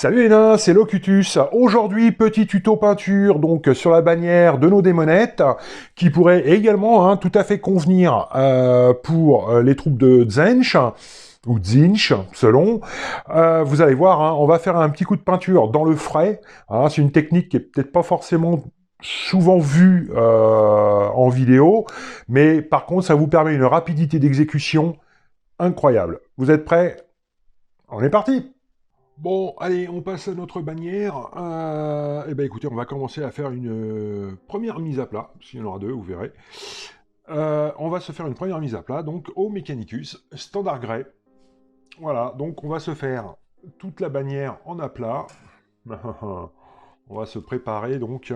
Salut les nains, c'est Locutus. Aujourd'hui, petit tuto peinture donc sur la bannière de nos démonettes, qui pourrait également tout à fait convenir pour les troupes de Zench, ou Zinch, selon. Vous allez voir, on va faire un petit coup de peinture dans le frais. C'est une technique qui est peut-être pas forcément souvent vue en vidéo, mais par contre, ça vous permet une rapidité d'exécution incroyable. Vous êtes prêts? On est parti! Bon, allez, on passe à notre bannière. Eh ben, écoutez, on va commencer à faire une première mise à plat. S'il y en aura deux, vous verrez. On va se faire une première mise à plat, donc au Mechanicus, standard grey. Voilà, donc on va se faire toute la bannière en aplat. On va se préparer, donc.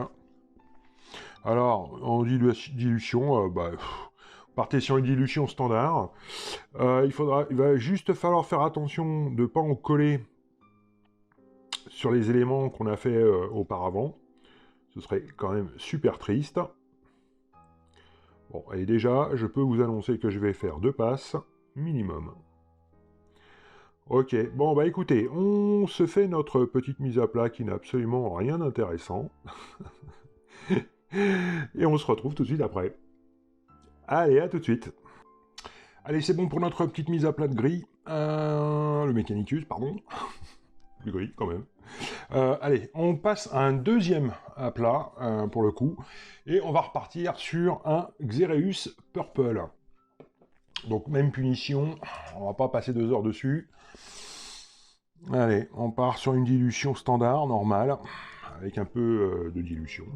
Alors, en dilution, partez sur une dilution standard. Il va juste falloir faire attention de ne pas en coller sur les éléments qu'on a fait auparavant. Ce serait quand même super triste. Bon, et déjà, je peux vous annoncer que je vais faire 2 passes, minimum. Ok, bon bah écoutez, on se fait notre petite mise à plat qui n'a absolument rien d'intéressant. Et on se retrouve tout de suite après. Allez, à tout de suite. Allez, c'est bon pour notre petite mise à plat de gris. Le Mechanicus, pardon. Du gris, quand même. Allez, on passe à un deuxième à plat, pour le coup, et on va repartir sur un Xereus Purple. Donc, même punition, on va pas passer 2 heures dessus. Allez, on part sur une dilution standard, normale, avec un peu de dilution.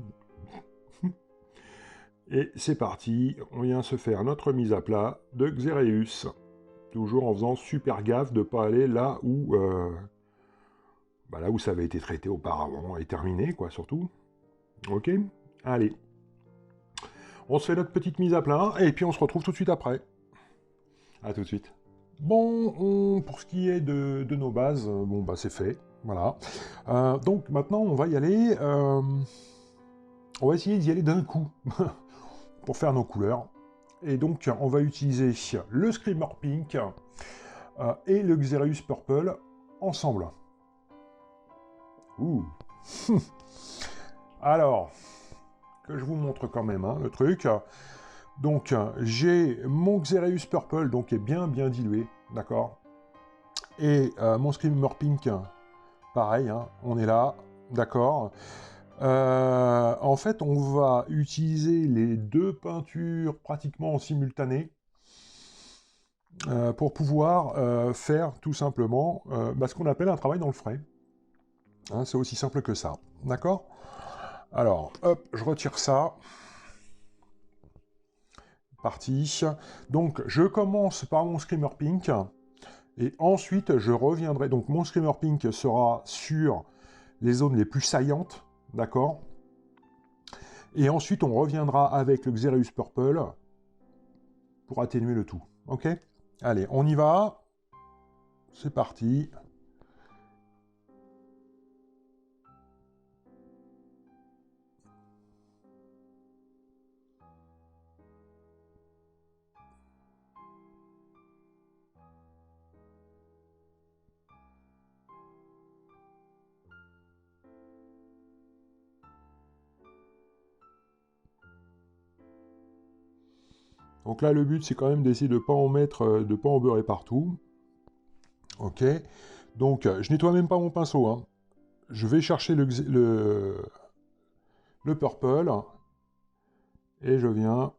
Et c'est parti, on vient se faire notre mise à plat de Xereus. Toujours en faisant super gaffe de ne pas aller là où ça avait été traité auparavant et terminé, quoi, surtout. Ok? Allez. On se fait notre petite mise à plat, et puis on se retrouve tout de suite après. A tout de suite. Bon, pour ce qui est de nos bases, bon, bah c'est fait. Voilà. Donc maintenant, on va y aller. On va essayer d'y aller d'un coup, pour faire nos couleurs. Et donc, on va utiliser le Screamer Pink et le Xereus Purple ensemble. Ouh. Alors, que je vous montre quand même le truc. Donc, j'ai mon Xereus Purple, donc qui est bien dilué, d'accord. Et mon Screamer Pink, pareil, on est là, d'accord. En fait, on va utiliser les deux peintures pratiquement en simultané pour pouvoir faire tout simplement ce qu'on appelle un travail dans le frais. C'est aussi simple que ça, d'accord. Alors, hop, je retire ça. Parti. Donc, je commence par mon Screamer Pink. Et ensuite, je reviendrai. Donc, mon Screamer Pink sera sur les zones les plus saillantes. D'accord. Et ensuite, on reviendra avec le Xereus Purple pour atténuer le tout. Ok. Allez, on y va. C'est parti. Donc là, le but, c'est quand même d'essayer de ne pas en mettre, de pas en beurrer partout. Ok. Donc, je nettoie même pas mon pinceau. Je vais chercher le purple. Et je viens.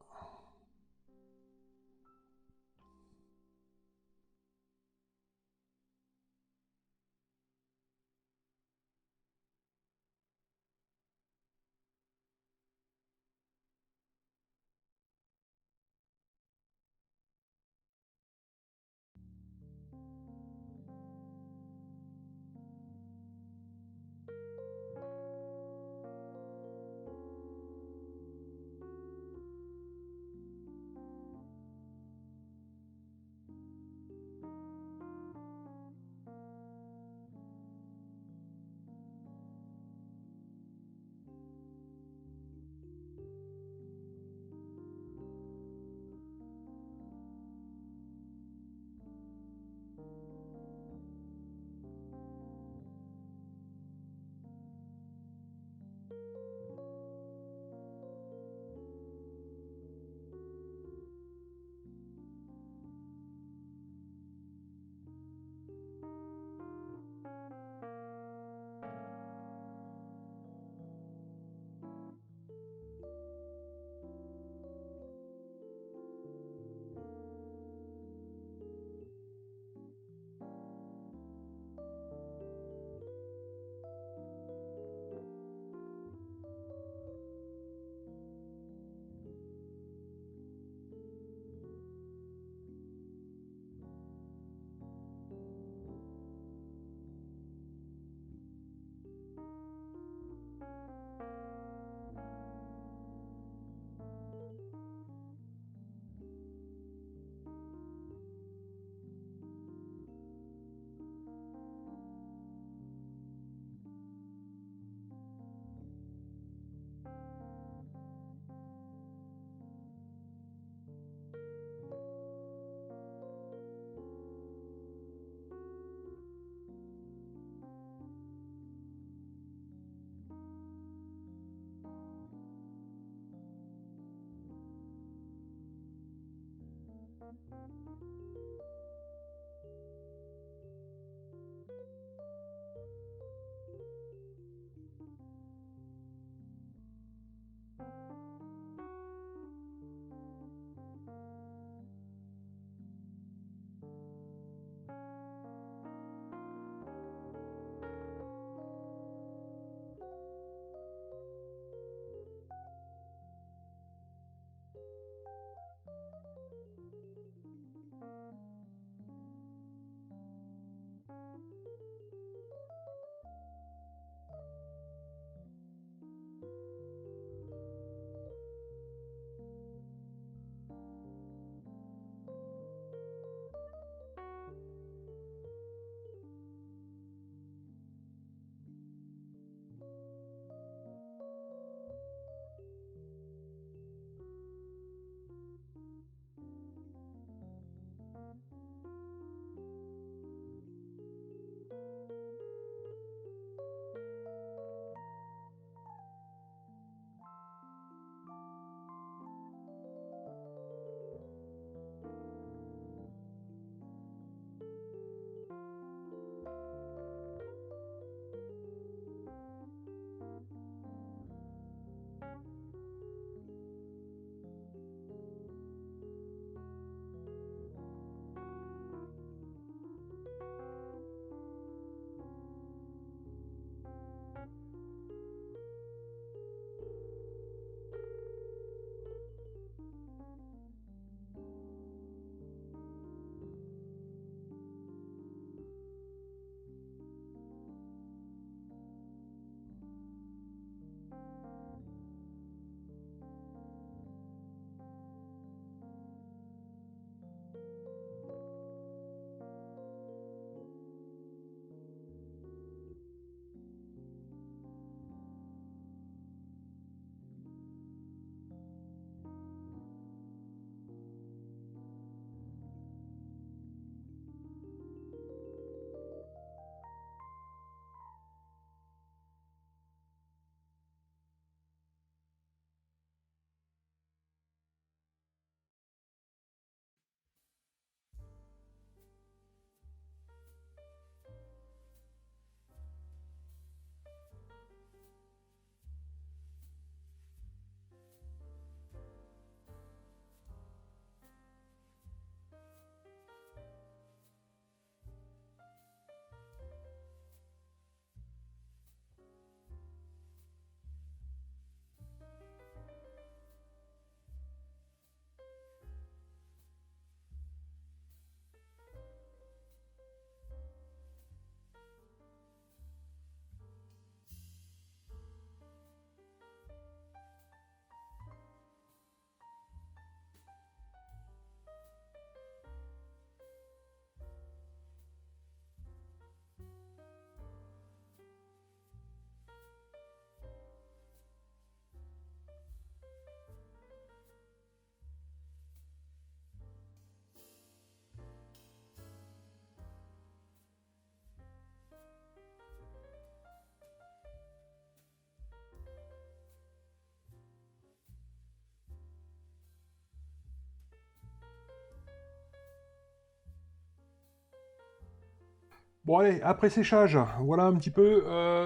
Bon allez, après séchage, voilà un petit peu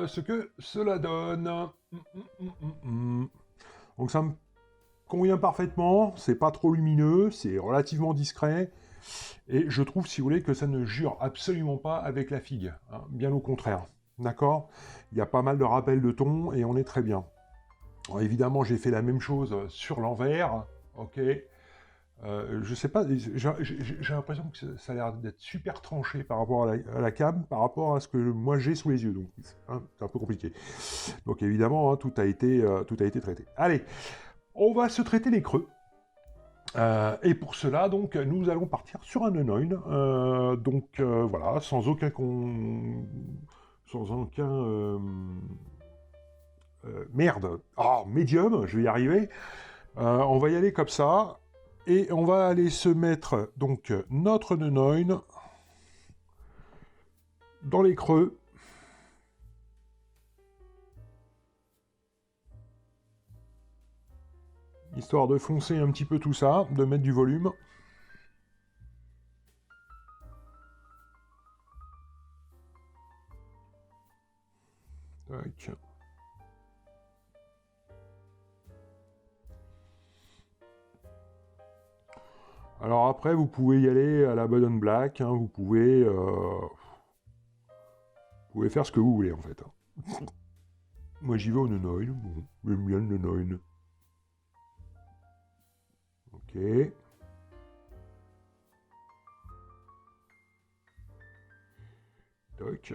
ce que cela donne. Donc ça me convient parfaitement, c'est pas trop lumineux, c'est relativement discret, et je trouve, si vous voulez, que ça ne jure absolument pas avec la figue, hein, bien au contraire. D'accord? Il y a pas mal de rappels de ton, et on est très bien. Alors, évidemment, j'ai fait la même chose sur l'envers, ok? Je sais pas, j'ai l'impression que ça a l'air d'être super tranché par rapport à la cam, par rapport à ce que moi j'ai sous les yeux, donc c'est un peu compliqué. Donc évidemment, hein, tout a été traité. Allez, on va se traiter les creux. Et pour cela, donc, nous allons partir sur un Unoin. Donc voilà, sans aucun merde. Ah, médium, je vais y arriver. On va y aller comme ça. Et on va aller se mettre donc notre Unoin dans les creux. Histoire de foncer un petit peu tout ça, de mettre du volume. Tac. Alors après, vous pouvez y aller à la Bud Black, hein, vous pouvez faire ce que vous voulez en fait. Moi j'y vais au non-oil, bon, j'aime bien le non-oil. Ok. Tac.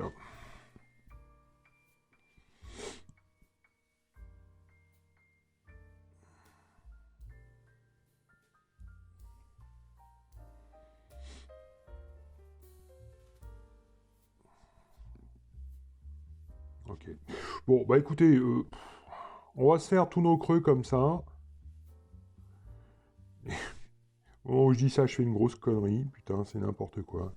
Ok. Bon, bah écoutez, on va se faire tous nos creux comme ça. Bon, je dis ça, je fais une grosse connerie. Putain, c'est n'importe quoi.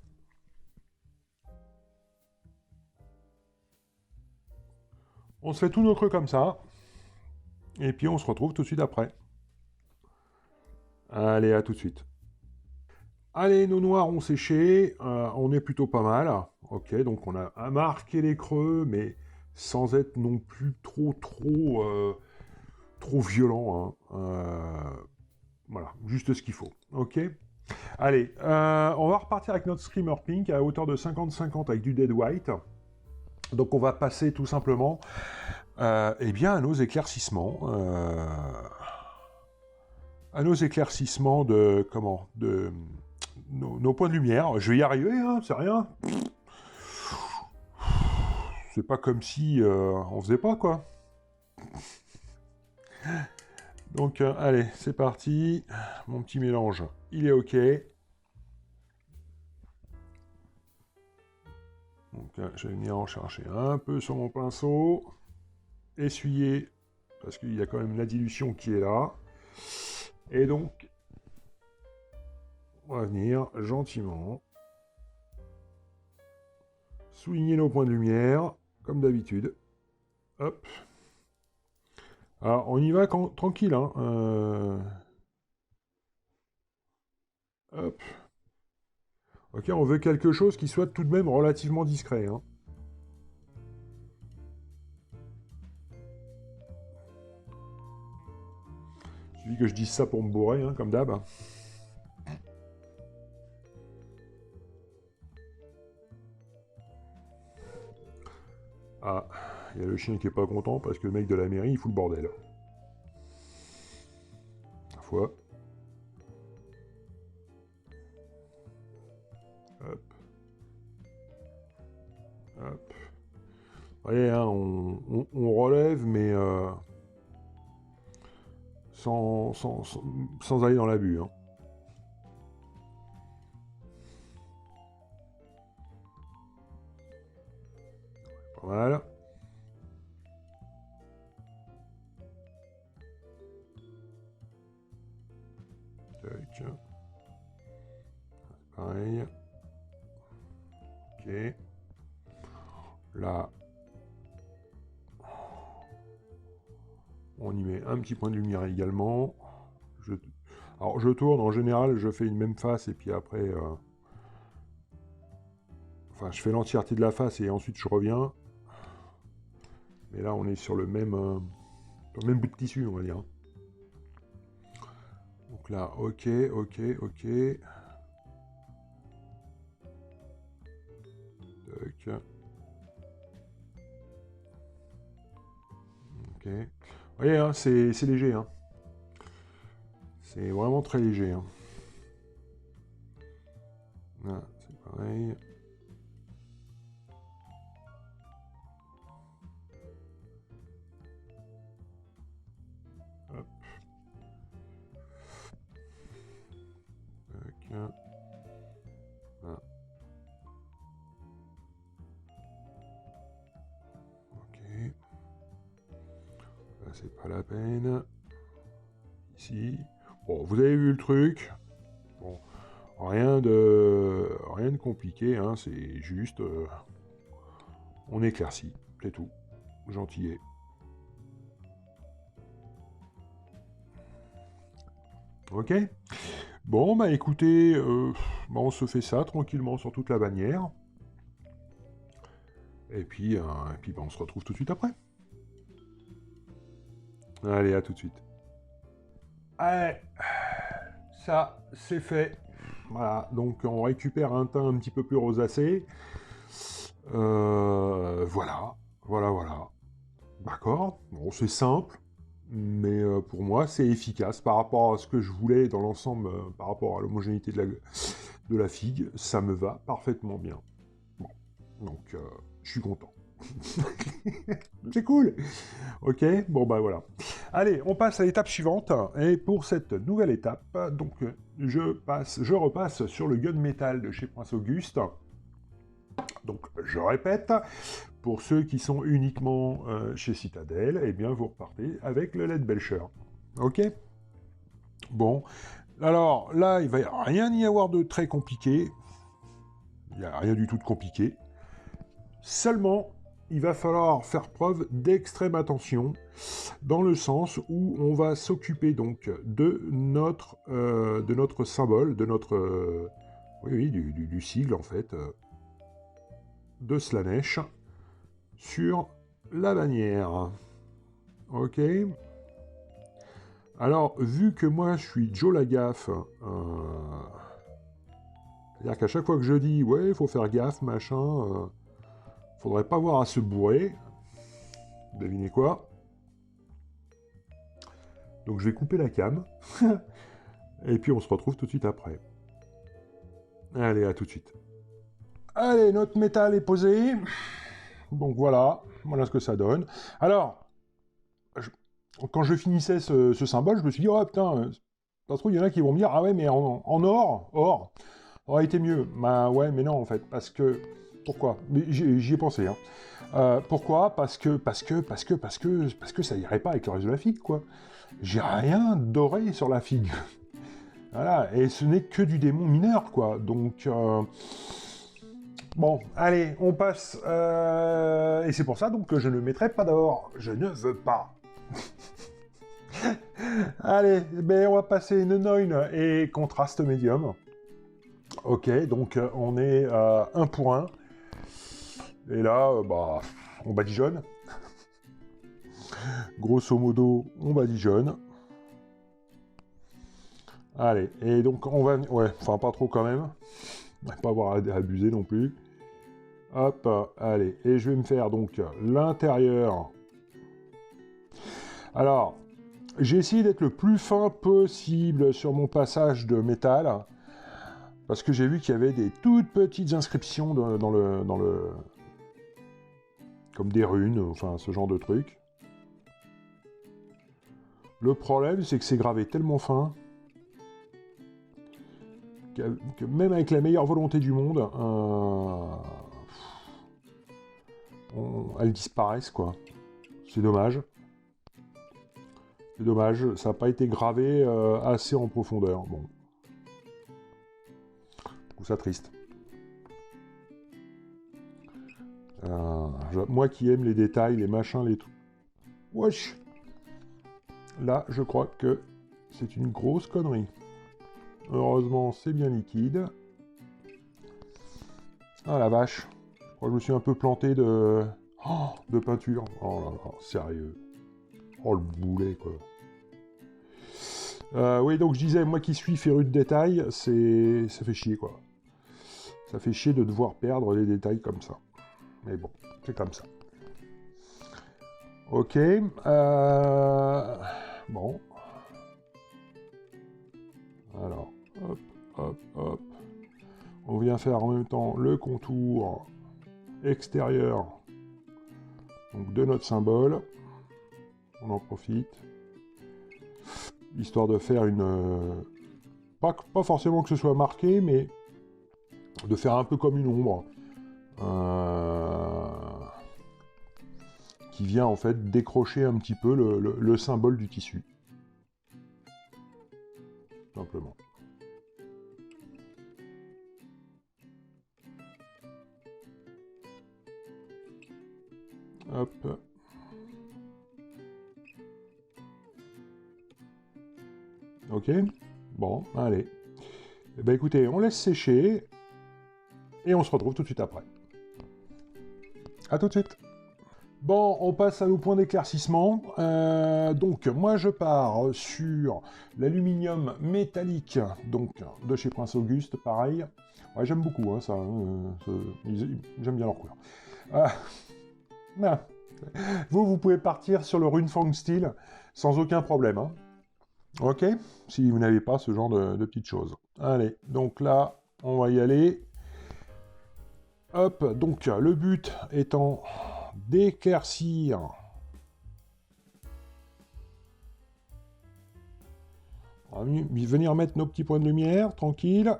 On se fait tous nos creux comme ça. Et puis on se retrouve tout de suite après. Allez, à tout de suite. Allez, nos noirs ont séché. On est plutôt pas mal. Ok, donc on a marqué les creux, mais sans être non plus trop violent. Hein. Voilà, juste ce qu'il faut. Ok. Allez, on va repartir avec notre Screamer Pink à hauteur de 50-50 avec du Dead White. Donc on va passer tout simplement eh bien, à nos éclaircissements. À nos éclaircissements de... Comment de nos points de lumière. Je vais y arriver, hein, c'est rien. C'est pas comme si on faisait pas, quoi. Donc, allez, c'est parti. Mon petit mélange, il est OK. Donc, je vais venir en chercher un peu sur mon pinceau. Essuyer, parce qu'il y a quand même la dilution qui est là. Et donc, on va venir gentiment souligner nos points de lumière, comme d'habitude. Hop. Alors, on y va tranquille, hein. Hop. Ok, on veut quelque chose qui soit tout de même relativement discret, hein. Il suffit que je dise ça pour me bourrer, hein, comme d'hab. Ah, il y a le chien qui est pas content parce que le mec de la mairie, il fout le bordel. La fois. Hop. Hop. Vous voyez, hein, on relève, mais sans aller dans l'abus. Hein. Pas mal. Tac. Pareil. Ok. Là. On y met un petit point de lumière également. Alors je tourne, en général je fais une même face et puis après... Enfin je fais l'entièreté de la face et ensuite je reviens. Mais là on est sur le même bout de tissu on va dire. Donc là, ok. Tac. Ok. Vous voyez, hein, c'est léger. Hein. C'est vraiment très léger. Hein. Là, c'est pareil. Hop. Tac. Là. Ok. Là, c'est pas la peine. Ici. Bon, vous avez vu le truc. Bon, rien de compliqué, hein, c'est juste... on éclaircit, c'est tout. Gentillet. Ok. Bon, bah écoutez, bah, on se fait ça tranquillement sur toute la bannière. Et puis, on se retrouve tout de suite après. Allez, à tout de suite. Allez, ça, c'est fait. Voilà, donc on récupère un teint un petit peu plus rosacé. Voilà. D'accord, bon, c'est simple, mais pour moi, c'est efficace par rapport à ce que je voulais dans l'ensemble, par rapport à l'homogénéité de la figue, ça me va parfaitement bien. Bon, donc, je suis content. C'est cool. Ok, bon bah voilà. Allez, on passe à l'étape suivante, et pour cette nouvelle étape, donc, je repasse sur le gunmetal de chez Prince Auguste. Donc, je répète, pour ceux qui sont uniquement chez Citadel, eh bien, vous repartez avec le LED Belcher. Ok? Bon. Alors, là, il va rien y avoir de très compliqué. Il n'y a rien du tout de compliqué. Seulement, il va falloir faire preuve d'extrême attention, dans le sens où on va s'occuper donc de notre symbole, de notre... du sigle, en fait, de Slaanesh, sur la bannière. Ok. Alors, vu que moi je suis Joe la gaffe, c'est-à-dire qu'à chaque fois que je dis ouais, il faut faire gaffe, machin, faudrait pas avoir à se bourrer. Devinez quoi? Donc je vais couper la cam, et puis on se retrouve tout de suite après. Allez, à tout de suite. Allez, notre métal est posé. Donc voilà ce que ça donne. Alors, quand je finissais ce symbole, je me suis dit, oh putain, ça se trouve, il y en a qui vont me dire, ah ouais, mais en or, aurait été mieux. Bah ouais, mais non, en fait, parce que... Pourquoi? Mais j'y ai pensé, hein. Pourquoi? Parce que ça irait pas avec le reste de la figue, quoi. J'ai rien doré sur la figue. Voilà, et ce n'est que du démon mineur, quoi. Donc... Bon, allez, on passe. Et c'est pour ça donc que je ne mettrai pas d'or. Je ne veux pas. Allez, ben on va passer Nonoin et contraste médium. Ok, donc on est 1 pour 1. Et là, on badigeonne. Grosso modo, on badigeonne. Allez, et donc on va... Ouais, enfin pas trop quand même. On va pas avoir à abuser non plus. Hop, allez, et je vais me faire donc l'intérieur. Alors, j'ai essayé d'être le plus fin possible sur mon passage de métal, parce que j'ai vu qu'il y avait des toutes petites inscriptions dans le... comme des runes, enfin ce genre de truc. Le problème, c'est que c'est gravé tellement fin que même avec la meilleure volonté du monde, elles disparaissent, quoi. C'est dommage. C'est dommage, ça n'a pas été gravé assez en profondeur. Bon. Je trouve ça triste. Moi qui aime les détails, les machins, les trucs... Wesh! Là, je crois que c'est une grosse connerie. Heureusement, c'est bien liquide. Ah la vache. Je crois que je me suis un peu planté de peinture. Oh là là, sérieux. Oh le boulet, quoi. Oui, donc je disais, moi qui suis féru de détails, ça fait chier, quoi. Ça fait chier de devoir perdre des détails comme ça. Mais bon, c'est comme ça. Ok. Bon. Alors, hop, hop, hop. On vient faire en même temps le contour extérieur donc de notre symbole. On en profite. Histoire de faire une... Pas forcément que ce soit marqué, mais de faire un peu comme une ombre. Qui vient en fait décrocher un petit peu le symbole du tissu. Simplement. Hop. Ok. Bon, allez. Eh ben écoutez, on laisse sécher. Et on se retrouve tout de suite après. À tout de suite. Bon, on passe à nos points d'éclaircissement. Donc, moi, je pars sur l'aluminium métallique, donc de chez Prince Auguste, pareil. Ouais, j'aime beaucoup hein, ça. J'aime bien leur couleur. Ah. Vous pouvez partir sur le Runefang Steel sans aucun problème. Hein. Ok, si vous n'avez pas ce genre de petites choses. Allez, donc là, on va y aller. Hop, donc le but étant d'éclaircir on va venir mettre nos petits points de lumière, tranquille.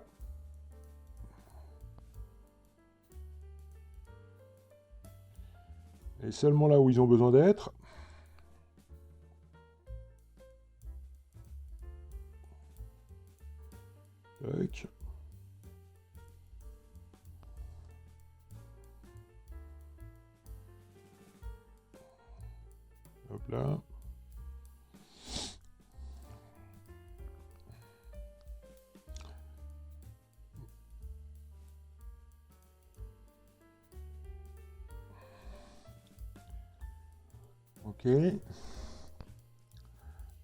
Et seulement là où ils ont besoin d'être. Tac. Hop là. Ok.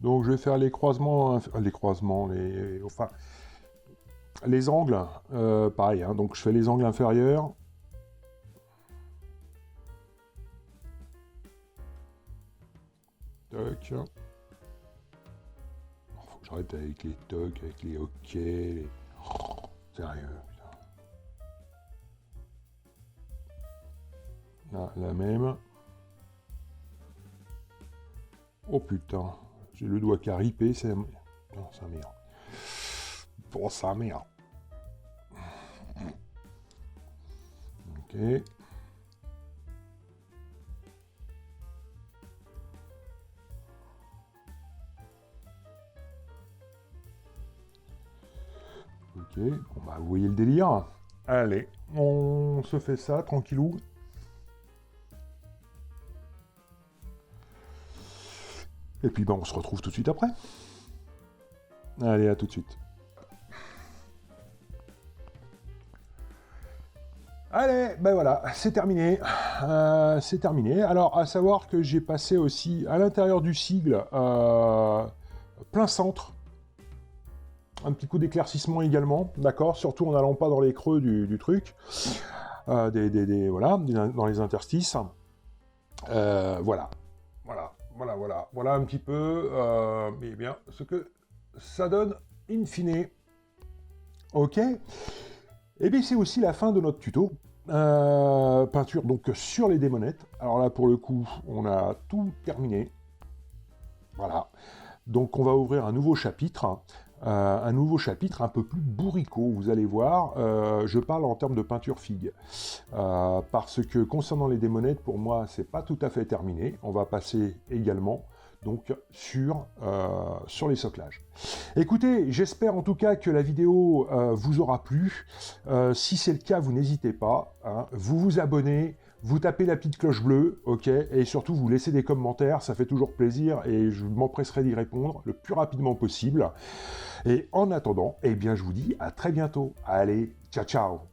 Donc je vais faire les croisements, les angles, pareil. Hein, donc je fais les angles inférieurs. Toc. Faut que j'arrête avec les tocs, avec les ok. Oh, sérieux, putain. Là, la même. Oh putain, j'ai le doigt qui a ripé, c'est... Non, sa mère. Pour sa mère. Ok. Ok, bon bah vous voyez le délire. Allez, on se fait ça, tranquillou. Et puis bah on se retrouve tout de suite après. Allez, à tout de suite. Allez, ben voilà, c'est terminé. C'est terminé. Alors, à savoir que j'ai passé aussi à l'intérieur du sigle plein centre. Un petit coup d'éclaircissement également, d'accord, surtout en n'allant pas dans les creux du truc, voilà, dans les interstices. Voilà un petit peu, mais bien, ce que ça donne in fine. Ok. Et bien c'est aussi la fin de notre tuto. Peinture donc sur les démonettes. Alors là pour le coup, on a tout terminé. Voilà. Donc on va ouvrir un nouveau chapitre. Un peu plus bourricot, vous allez voir. Je parle en termes de peinture figue. Parce que concernant les démonettes, pour moi, c'est pas tout à fait terminé. On va passer également donc sur les soclages. Écoutez, j'espère en tout cas que la vidéo vous aura plu. Si c'est le cas, vous n'hésitez pas. Hein, vous vous abonnez, vous tapez la petite cloche bleue, ok, et surtout vous laissez des commentaires, ça fait toujours plaisir et je m'empresserai d'y répondre le plus rapidement possible. Et en attendant, eh bien je vous dis à très bientôt. Allez, ciao ciao.